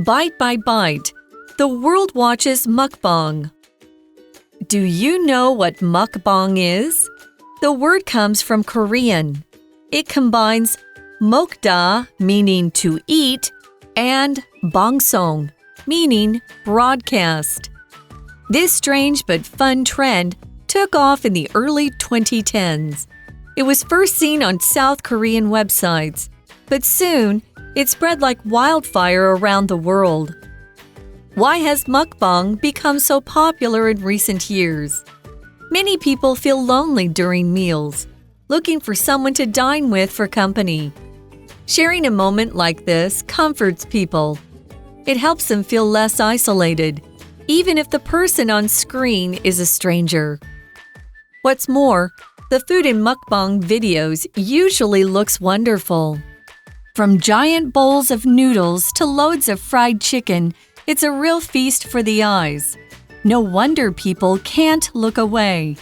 Bite by bite, the world watches mukbang. Do you know what mukbang is? The word comes from Korean. It combines mokda, meaning to eat, and bangsong, meaning broadcast. This strange but fun trend took off in the early 2010s. It was first seen on South Korean websites, but soon it spread like wildfire around the world. Why has mukbang become so popular in recent years? Many people feel lonely during meals, looking for someone to dine with for company. Sharing a moment like this comforts people. It helps them feel less isolated, even if the person on screen is a stranger. What's more, the food in mukbang videos usually looks wonderful. From giant bowls of noodles to loads of fried chicken, it's a real feast for the eyes. No wonder people can't look away.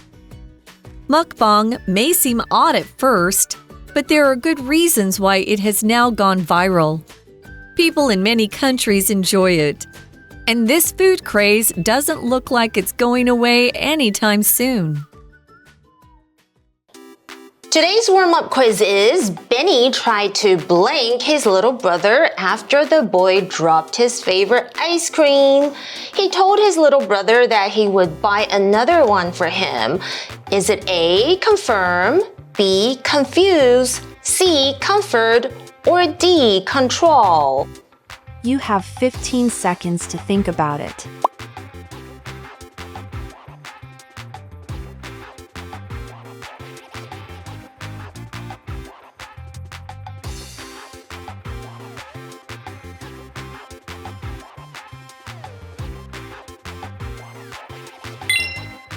Mukbang may seem odd at first, but there are good reasons why it has now gone viral. People in many countries enjoy it. And this food craze doesn't look like it's going away anytime soon. Today's warm-up quiz is, Benny tried to blank his little brother after the boy dropped his favorite ice cream. He told his little brother that he would buy another one for him. Is it A, confirm, B, confuse, C, comfort, or D, control? You have 15 seconds to think about it.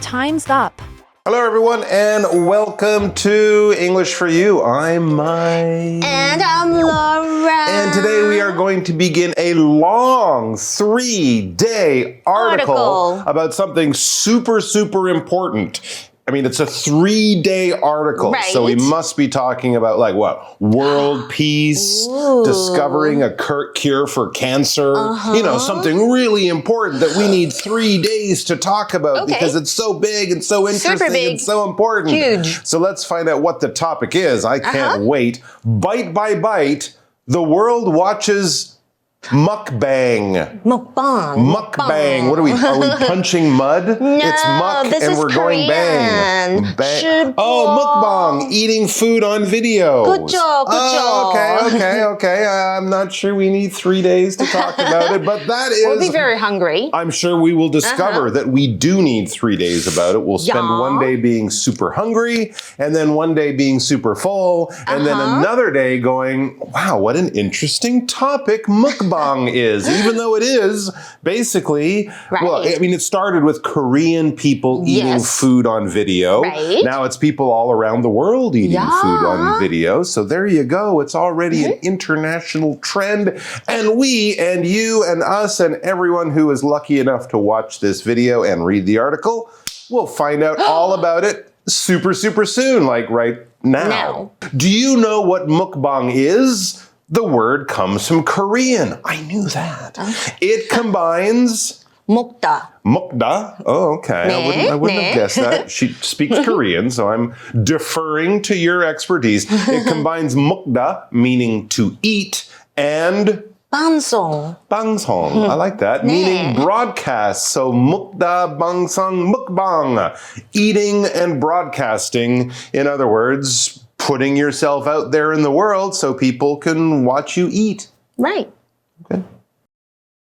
Time's up. Hello everyone and welcome to English for You. I'm Mike. And I'm Laura. And today we are going to begin a long 3-day article about something super important. I mean, it's a 3-day article, right. So we must be talking about like what? World peace, discovering a cure for cancer, you know, something really important that we need 3 days to talk about because it's so big and so interesting and so important. Huge. So let's find out what the topic is. I can't wait. Bite by bite, the world watches mukbang. Mukbang. What are we punching mud? No, it's muck this and is we're going bang. Korean. Oh, mukbang. Eating food on video. Good job. Okay. I'm not sure we need 3 days to talk about it, but that is... We'll be very hungry. I'm sure we will discover that we do need 3 days about it. We'll spend one day being super hungry, and then one day being super full, and then another day going, wow, what an interesting topic mukbang is, even though it is basically, well, I mean, it started with Korean people eating food on video. Now it's people all around the world eating food on video. So there you go. It's already an international trend. And we and you and us and everyone who is lucky enough to watch this video and read the article will find out all about it super soon, like right now. Do you know what mukbang is? The word comes from Korean. I knew that. It combines... Mokda. Mokda? Oh, okay. I wouldn't have guessed that. She speaks Korean, so I'm deferring to your expertise. It combines mokda, meaning to eat, and... Bangsong. Bangsong. I like that. Meaning broadcast. So mukda, bangsong, mukbang. Eating and broadcasting. In other words... putting yourself out there in the world so people can watch you eat. Right. Okay.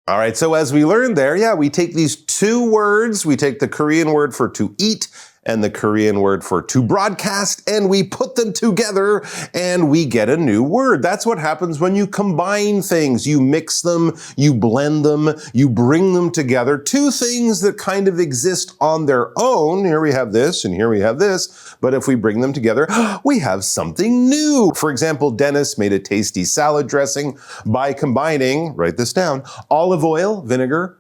All right, so as we learned there, we take these two words, we take the Korean word for to eat and the Korean word for to broadcast, and we put them together and we get a new word. That's what happens when you combine things. You mix them, you blend them, you bring them together. Two things that kind of exist on their own. Here we have this and here we have this, but if we bring them together, we have something new. For example, Dennis made a tasty salad dressing by combining, write this down, olive oil, vinegar,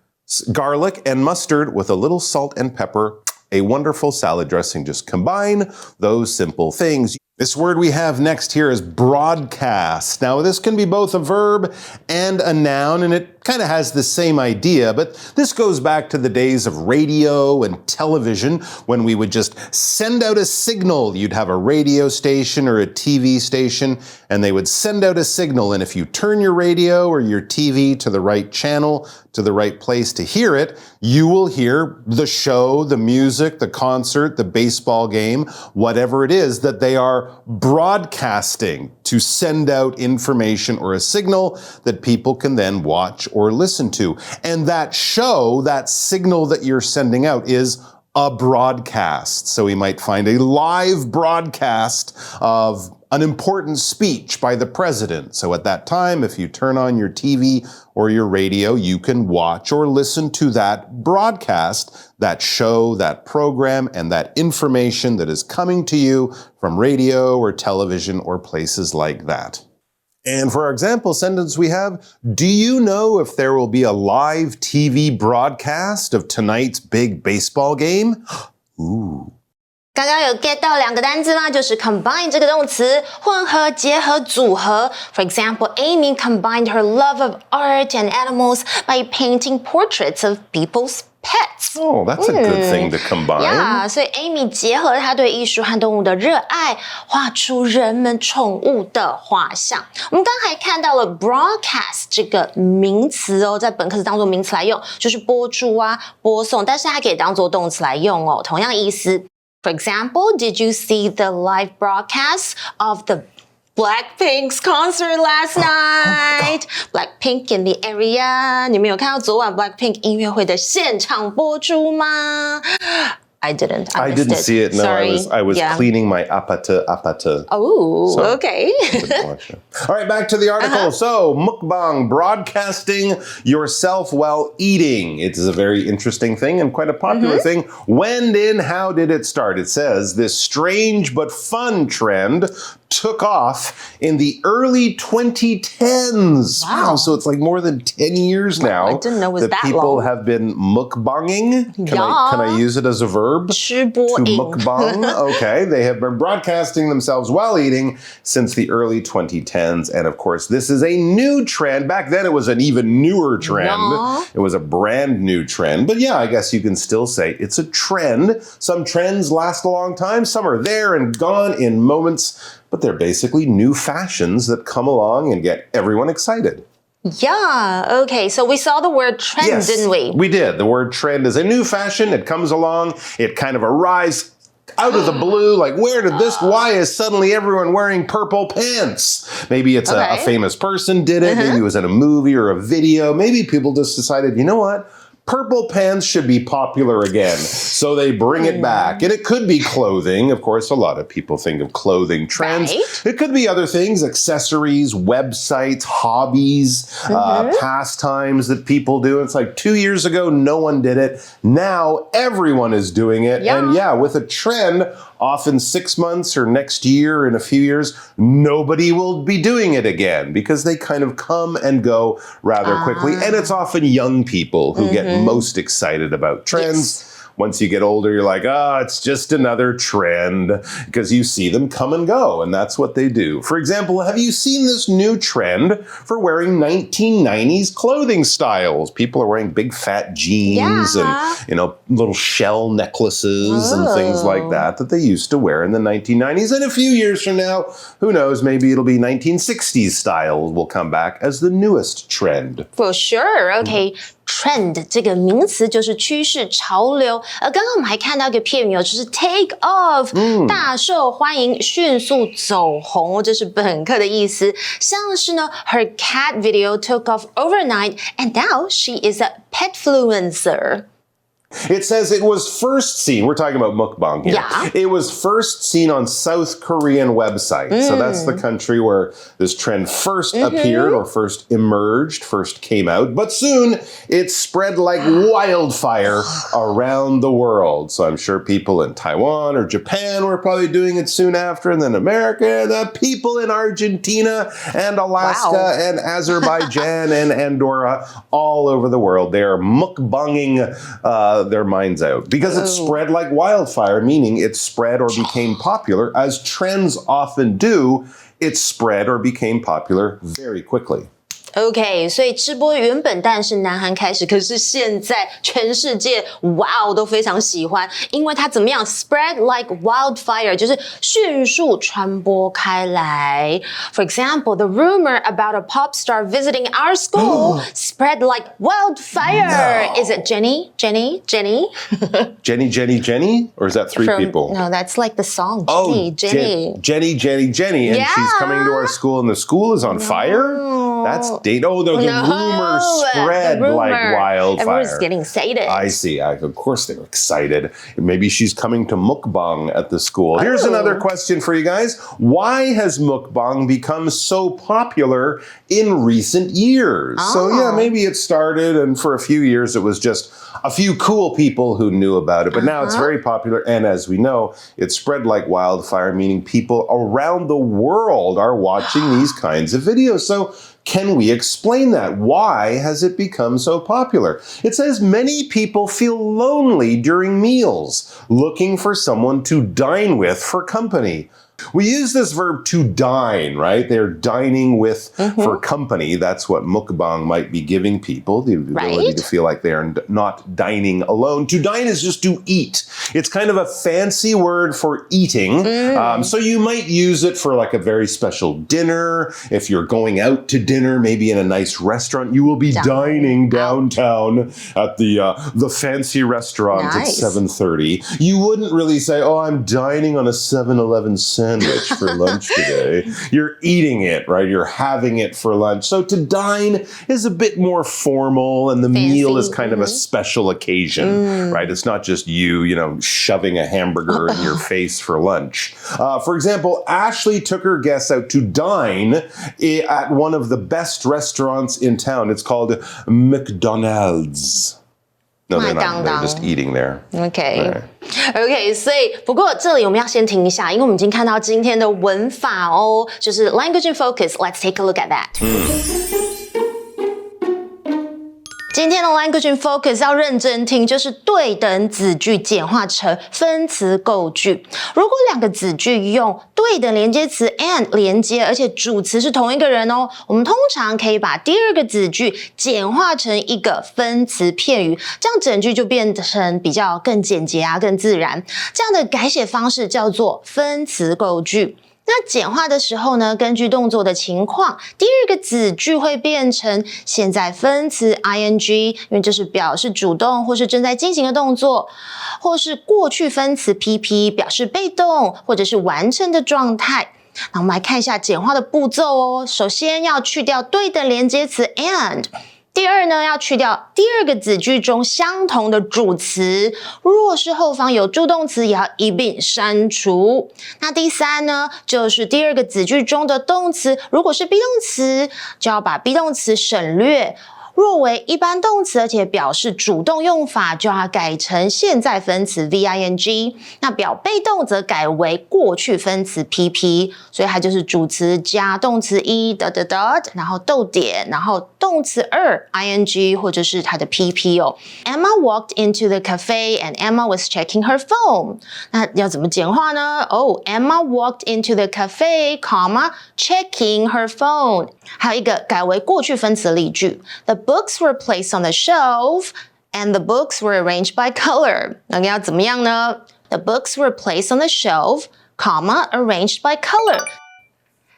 garlic, and mustard with a little salt and pepper. A wonderful salad dressing. Just combine those simple things. This word we have next here is broadcast. Now this can be both a verb and a noun, and it kind of has the same idea, but this goes back to the days of radio and television when we would just send out a signal. You'd have a radio station or a TV station, and they would send out a signal, and if you turn your radio or your TV to the right channel, to the right place to hear it, you will hear the show, the music, the concert, the baseball game, whatever it is that they are broadcasting to send out information or a signal that people can then watch or listen to. And that show, that signal that you're sending out is a broadcast. So we might find a live broadcast of an important speech by the president. So at that time, if you turn on your TV or your radio, you can watch or listen to that broadcast, that show, that program, and that information that is coming to you from radio or television or places like that. And for our example sentence we have, do you know if there will be a live TV broadcast of tonight's big baseball game? Ooh. 刚刚有 get 到两个单字吗？就是 combine 这个动词，混合、结合、组合。For example, Amy combined her love of art and animals by painting portraits of people's pets. Oh, that's a good thing to combine. Yeah, 所以 Amy 结合她对艺术和动物的热爱，画出人们宠物的画像。我们刚才看到了 broadcast 这个名词哦，在本课是当作名词来用，就是播出啊、播送，但是它可以当作动词来用哦，同样意思。For example, did you see the live broadcast of the Blackpink's concert last night? Blackpink in the area. 你们有看到昨晚 Blackpink 音乐会的现场播出吗？ I didn't. I didn't see it. No, Sorry. I was Yeah. cleaning my apata. Oh, So, okay. All right, back to the article. So, mukbang, broadcasting yourself while eating. It is a very interesting thing and quite a popular thing. When and how did it start? It says this strange but fun trend took off in the early 2010s. Wow. So it's like more than 10 years now I didn't know it was that people long. have been mukbanging. Can I use it as a verb? 吃播 To 影 mukbang. Okay, they have been broadcasting themselves while eating since the early 2010s. And of course, this is a new trend. Back then, it was an even newer trend. Yeah. It was a brand new trend. But yeah, I guess you can still say it's a trend. Some trends last a long time. Some are there and gone in moments. But they're basically new fashions that come along and get everyone excited. Yeah, okay, so we saw the word trend, Yes, didn't we? We did. The word trend is a new fashion. It comes along. It kind of arrives out of the blue. Like, where did this? Why is suddenly everyone wearing purple pants? Maybe it's a famous person did it. Maybe it was in a movie or a video. Maybe people just decided, you know what? Purple pants should be popular again. So they bring it back. And it could be clothing. Of course, a lot of people think of clothing trends. Right. It could be other things, accessories, websites, hobbies, pastimes that people do. It's like 2 years ago, no one did it. Now everyone is doing it. Yeah. And yeah, with a trend, often 6 months or next year, in a few years, nobody will be doing it again because they kind of come and go rather quickly. And it's often young people who get most excited about trends. Yes. Once you get older, you're like, it's just another trend because you see them come and go, and that's what they do. For example, have you seen this new trend for wearing 1990s clothing styles? People are wearing big fat jeans and, little shell necklaces and things like that they used to wear in the 1990s. And a few years from now, who knows, maybe it'll be 1960s style will come back as the newest trend. For sure, okay. Trend 这个名词就是趋势、潮流。刚刚我们还看到一个片语就是 take off，大受欢迎、迅速走红，这是本课的意思。像是呢 ，her cat video took off overnight, and now she is a petfluencer. It says it was first seen, we're talking about mukbang here. Yeah. It was first seen on South Korean websites. So that's the country where this trend first appeared or first emerged, first came out. But soon it spread like wildfire around the world. So I'm sure people in Taiwan or Japan were probably doing it soon after. And then America, the people in Argentina and Alaska and Azerbaijan and Andorra, all over the world, they are mukbanging their minds out because it spread like wildfire, meaning it spread or became popular. As trends often do, it spread or became popular very quickly. OK， 所以吃播原本当然是南韩开始，可是现在全世界都非常喜欢，因为它怎么样 spread like wildfire， 就是迅速传播开来。For example, the rumor about a pop star visiting our school spread like wildfire. No. Is it Jenny? Jenny? Jenny? Or is that three people? No, that's like the song. Jenny. Jenny. And she's coming to our school and the school is on fire? That's the rumor spread like wildfire. Everyone's getting excited. I see. Of course they're excited. Maybe she's coming to mukbang at the school. Here's another question for you guys. Why has mukbang become so popular in recent years? So yeah, maybe it started and for a few years it was just a few cool people who knew about it. But now it's very popular. And as we know, it spread like wildfire, meaning people around the world are watching these kinds of videos. So can we explain that? Why has it become so popular? It says many people feel lonely during meals, looking for someone to dine with for company. We use this verb to dine, right? They're dining with for company. That's what mukbang might be giving people, the ability to feel like they're not dining alone. To dine is just to eat. It's kind of a fancy word for eating. So you might use it for like a very special dinner. If you're going out to dinner, maybe in a nice restaurant, you will be dining downtown at the fancy restaurant at 7:30. You wouldn't really say, oh, I'm dining on a 7-Eleven sandwich for lunch today. You're eating it, right? You're having it for lunch. So to dine is a bit more formal and the meal is kind of a special occasion, right? It's not just you shoving a hamburger in your face for lunch. For example, Ashley took her guests out to dine at one of the best restaurants in town. It's called McDonald's. No, they're not. They're just eating there. OK， 所以不过这里我们要先停一下，因为我们已经看到今天的文法哦，就是 language in focus. Let's take a look at that. 今天的 language in focus 要认真听，就是对等子句简化成分词构句。如果两个子句用对等连接词 and 连接，而且主词是同一个人哦，我们通常可以把第二个子句简化成一个分词片语，这样整句就变成比较更简洁更自然。这样的改写方式叫做分词构句。那简化的时候呢，根据动作的情况，第二个子句会变成现在分词 ing， 因为这是表示主动或是正在进行的动作，或是过去分词 pp， 表示被动或者是完成的状态。那我们来看一下简化的步骤哦。首先要去掉对等连接词 and。第二呢，要去掉第二个子句中相同的主词，若是后方有助动词，也要一并删除。那第三呢，就是第二个子句中的动词，如果是 be 动词，就要把 be 动词省略。若为一般动词，而且表示主动用法，就要改成现在分词 VING。那表被动则改为过去分词 PP。所以它就是主词加动词一 然后逗点，然后动词二 ING 或者是它的 PP 哦。Emma walked into the cafe and Emma was checking her phone。那要怎么简化呢？Emma walked into the cafe, checking her phone。还有一个改为过去分词例句 ，The books were placed on the shelf and the books were arranged by color。那要怎么样呢 ？The books were placed on the shelf, arranged by color。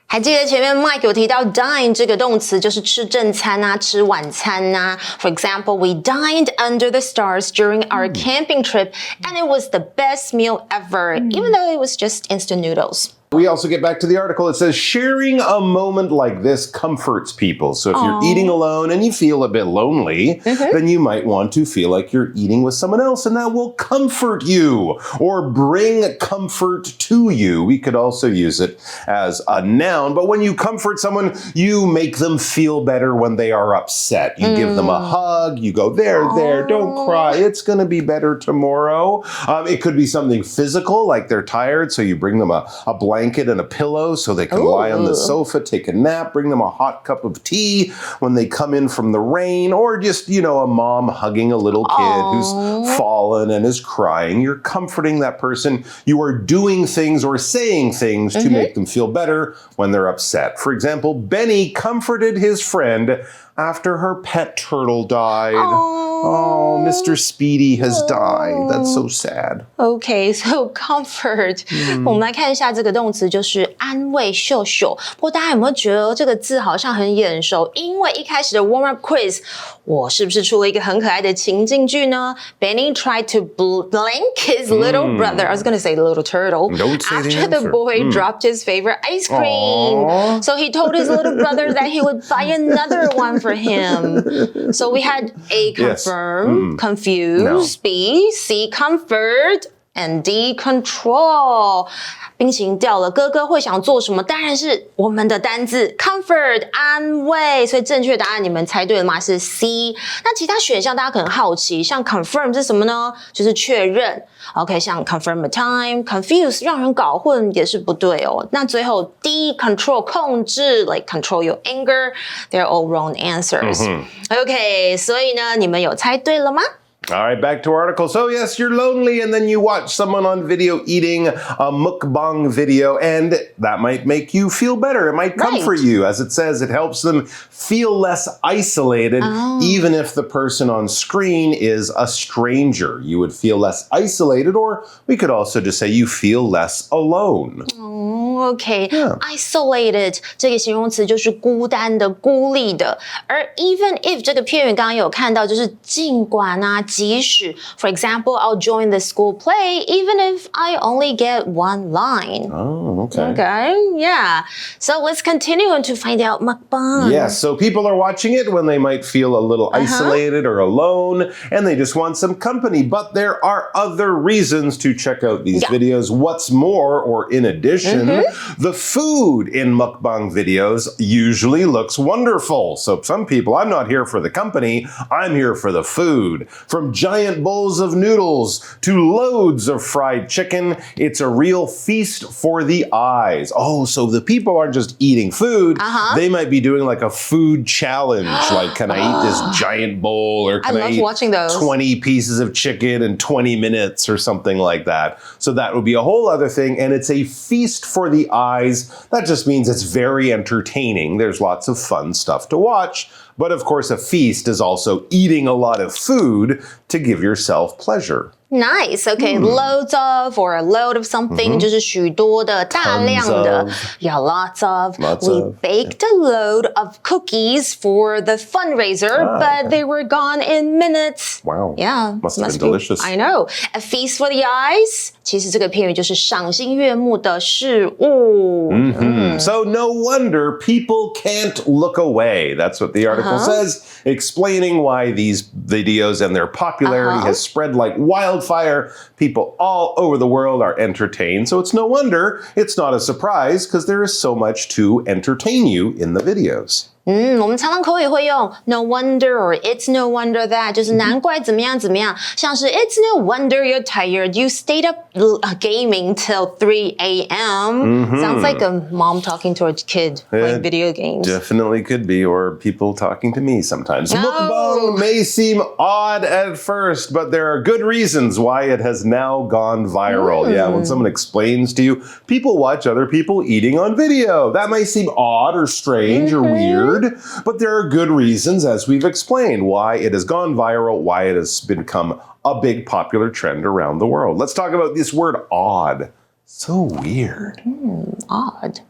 还记得前面 Mike 有提到 dine 这个动词就是吃正餐吃晚餐For example, we dined under the stars during our camping trip and it was the best meal ever, even though it was just instant noodles. We also get back to the article. It says, sharing a moment like this comforts people. So if you're eating alone and you feel a bit lonely, then you might want to feel like you're eating with someone else and that will comfort you or bring comfort to you. We could also use it as a noun, but when you comfort someone, you make them feel better when they are upset. You give them a hug, you go, there, don't cry. It's going to be better tomorrow. It could be something physical, like they're tired, so you bring them a blanket blanket and a pillow so they can lie on the sofa, take a nap, bring them a hot cup of tea when they come in from the rain, or just, a mom hugging a little kid who's fallen and is crying. You're comforting that person. You are doing things or saying things to make them feel better when they're upset. For example, Benny comforted his friend after her pet turtle died. Oh, Mr. Speedy has died. That's so sad. Okay, so comfort. 我们来看一下这个动词就是安慰秀秀。不过大家有没有觉得这个字好像很眼熟？因为一开始的 warm-up quiz， 我是不是出了一个很可爱的情境句呢？ Benny tried to blank his little brother. I was going to say little turtle. Don't say after the boy dropped his favorite ice cream. So he told his little brother that he would buy another one for him. So we had A, confirm, confuse, B, C, comfort, and D, control. 冰淇淋掉了，哥哥会想做什么？当然是我们的单字 comfort 安慰，所以正确答案你们猜对了吗？是 C。那其他选项大家可能好奇，像 confirm 是什么呢？就是确认。OK， 像 confirm a time， confuse 让人搞混也是不对哦。那最后 D control 控制 ，like control your anger，they're all wrong answers。OK， 所以呢，你们有猜对了吗？All right, back to our article. So yes, you're lonely and then you watch someone on video eating a mukbang video and that might make you feel better. It might comfort you. As it says, it helps them feel less isolated even if the person on screen is a stranger. You would feel less isolated, or we could also just say you feel less alone. Isolated 这个形容词就是孤单的、孤立的。而 even if 这个片语刚刚有看到，就是尽管啊，即使 For example, I'll join the school play even if I only get one line. Oh, okay. Okay, yeah. So let's continue to find out mukbang. Yes, so people are watching it when they might feel a little isolated or alone, and they just want some company. But there are other reasons to check out these videos. What's more, or in addition, the food in mukbang videos usually looks wonderful. So some people, I'm not here for the company, I'm here for the food. From giant bowls of noodles to loads of fried chicken, it's a real feast for the eyes. Oh, so the people aren't just eating food, they might be doing like a food challenge. Like, can I eat this giant bowl, or can I eat watching those. 20 pieces of chicken in 20 minutes or something like that? So that would be a whole other thing, and it's a feast for the eyes. That just means it's very entertaining. There's lots of fun stuff to watch. But of course, a feast is also eating a lot of food to give yourself pleasure. Nice. Okay, loads of or a load of something 就是许多的、大量的。Yeah, lots of. We baked a load of cookies for the fundraiser, but they were gone in minutes. Wow. Yeah. Must have been delicious. I know. A feast for the eyes. 其实这个片语就是赏心悦目的事物。So no wonder people can't look away. That's what the article says, explaining why these videos and their popularity has spread like wildfire. People all over the world are entertained. So it's no wonder, it's not a surprise, because there is so much to entertain you in the videos. 我们常常口语会用 no wonder or it's no wonder that 就是难怪怎么样怎么样，像是 it's no wonder you're tired, you stayed up gaming till 3 a.m. Sounds like a mom talking to her kid playing video games. Definitely could be, or people talking to me sometimes. Mukbang may seem odd at first, but there are good reasons why it has now gone viral. Yeah, when someone explains to you, people watch other people eating on video. That may seem odd or strange or weird. But there are good reasons, as we've explained, why it has gone viral, why it has become a big popular trend around the world. Let's talk about this word odd. So weird. Odd.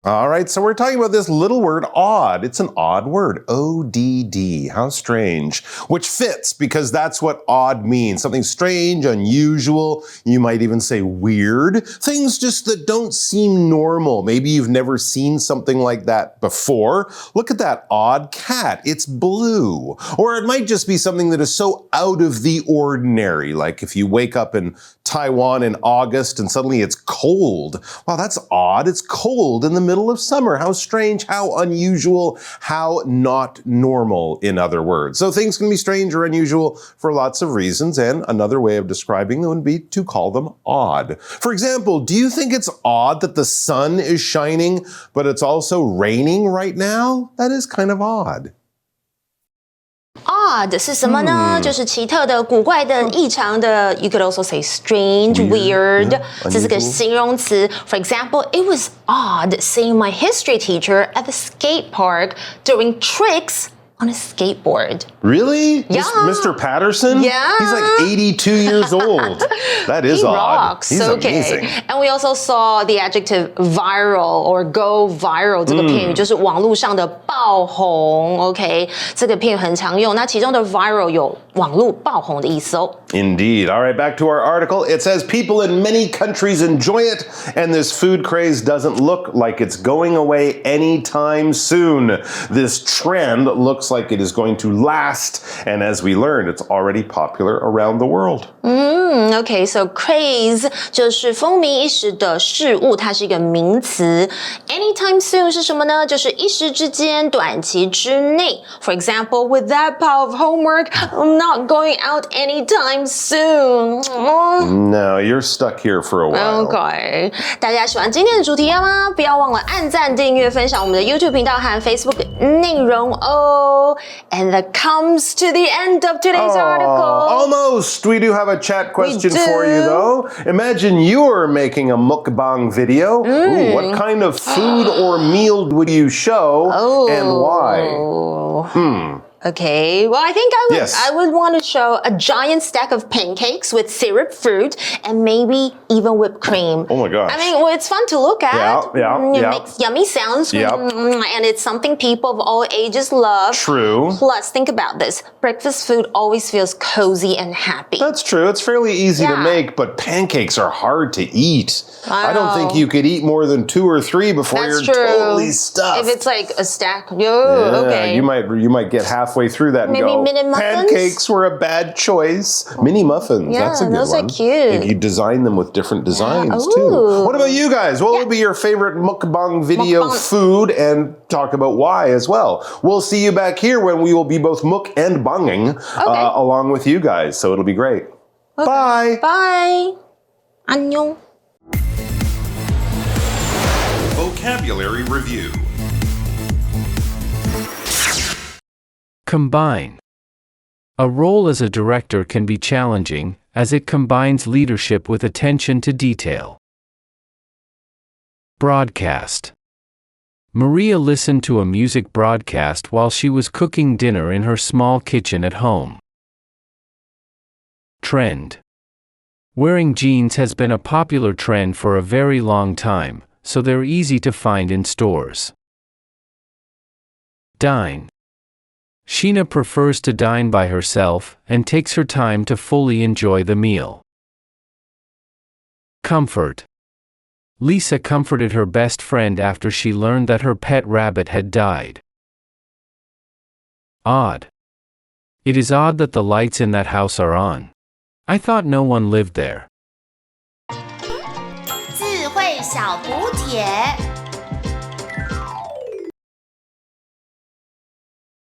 All right, so we're talking about this little word odd. It's an odd word, O-D-D. How strange. Which fits, because that's what odd means. Something strange, unusual. You might even say weird. Things just that don't seem normal. Maybe you've never seen something like that before. Look at that odd cat. It's blue. Or it might just be something that is so out of the ordinary. Like if you wake up and Taiwan in August and suddenly it's cold. Wow, that's odd. It's cold in the middle of summer. How strange, how unusual, how not normal, in other words. So things can be strange or unusual for lots of reasons, and another way of describing them would be to call them odd. For example, do you think it's odd that the sun is shining, but it's also raining right now? That is kind of odd. Odd 是什么呢？就是奇特的、古怪的、异常的。You could also say strange, weird. 这是个形容词。For example, it was odd seeing my history teacher at the skate park doing tricks on a skateboard. Really? Yeah. Mr. Patterson? Yeah. He's like 82 years old. That is he odd. Rocks. He's okay. amazing. And we also saw the adjective viral or go viral 这个片语就是网络上的爆红 OK 这个片语很常用那其中的 viral 有网络爆红的意思哦 Indeed. All right, back to our article. It says people in many countries enjoy it, and this food craze doesn't look like it's going away anytime soon. This trend looks like it is going to last, and as we learned, it's already popular around the world. OK, so craze 就是风靡一时的事物，它是一个名词。Anytime soon 是什么呢？就是一时之间、短期之内。For example, with that pile of homework, I'm not going out anytime soon. No, you're stuck here for a while. OK， 大家喜欢今天的主题吗？不要忘了按赞、订阅、分享我们的 YouTube 频道和 Facebook 内容哦。And that comes to the end of today's article. Almost. We do have a chat question for you, though. Imagine you're making a mukbang video. Ooh, what kind of food or meal would you show and why? Okay, well, I think I would want to show a giant stack of pancakes with syrup, fruit, and maybe even whipped cream. Oh my gosh. I mean, well, it's fun to look at. It makes yummy sounds. And it's something people of all ages love. True. Plus, think about this. Breakfast food always feels cozy and happy. That's true. It's fairly easy to make, but pancakes are hard to eat. I don't think you could eat more than 2 or 3 before you're totally stuffed. If it's like a stack, okay. You might get halfway through that and maybe go, mini muffins? Pancakes were a bad choice. Mini muffins, that's a good those one. Are cute. And you design them with different designs too. What about you guys? What would be your favorite mukbang video food and talk about why as well? We'll see you back here when we will be both muk and banging along with you guys. So it'll be great. Bye. Bye. 안녕. Vocabulary Review. Combine. A role as a director can be challenging, as it combines leadership with attention to detail. Broadcast. Maria listened to a music broadcast while she was cooking dinner in her small kitchen at home. Trend. Wearing jeans has been a popular trend for a very long time, so they're easy to find in stores. Dine. Sheena prefers to dine by herself and takes her time to fully enjoy the meal. Comfort. Lisa comforted her best friend after she learned that her pet rabbit had died. Odd. It is odd that the lights in that house are on. I thought no one lived there. 智慧小补帖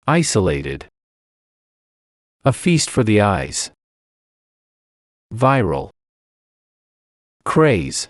Isolated. A feast for the eyes. Viral. Craze.